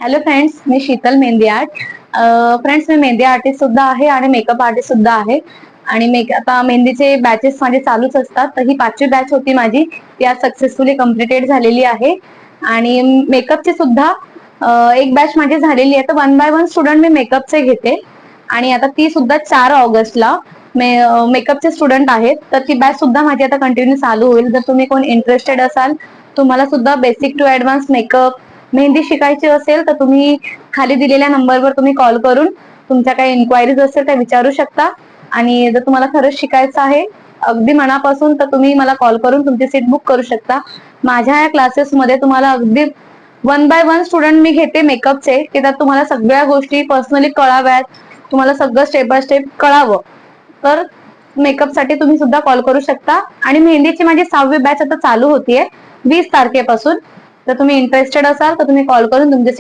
Hello friends, मी Sheetal mehndi art. Friends, मी mehndi artist सुद्धा आहे आणि मेकअप आर्टिस्ट सुद्धा आहे. आणि आता मेहंदीचे बॅचेस माझे चालूच असतात. तर ही 5वी बॅच होती माझी, ती आज सक्सेसफुली कम्प्लिटेड झालेली आहे. आणि मेकअपची सुद्धा एक बॅच माझी झालेली आहे. तर 1 बाय 1 स्टुडंट मी मेकअपचे घेते. आणि आता ती सुद्धा 4 ऑगस्टला मेकअपचे स्टुडंट आहेत. तर ती बॅच सुद्धा माझी आता कंटिन्यू चालू होईल. जर तुम्ही कोण इंटरेस्टेड असाल, तुम्हाला सुद्धा basic to advance makeup mehndi शिकायची असेल, तर तुम्ही खाली दिलेल्या नंबरवर तुम्ही कॉल करून तुमच्या काही इन्क्वायरीज असेल त्या विचारू शकता. आणि जर तुम्हाला खरंच शिकायचं आहे अगदी मनापासून, तर तुम्ही मला कॉल करून तुमची सीट बुक करू शकता. माझ्या या क्लासेसमध्ये तुम्हाला अगदी 1 बाय 1 स्टुडंट मी घेते मेकअपचे, की त्यात तुम्हाला सगळ्या गोष्टी पर्सनली कळाव्यात, तुम्हाला सगळं स्टेप बाय स्टेप कळावं. तर मेकअपसाठी तुम्ही सुद्धा कॉल करू शकता. आणि मेहंदीची माझी 6वी बॅच आता चालू होतीये 20 तारखेपासून. तर तुम्ही इंटरेस्टेड असाल तर तुम्ही कॉल करून तुमचे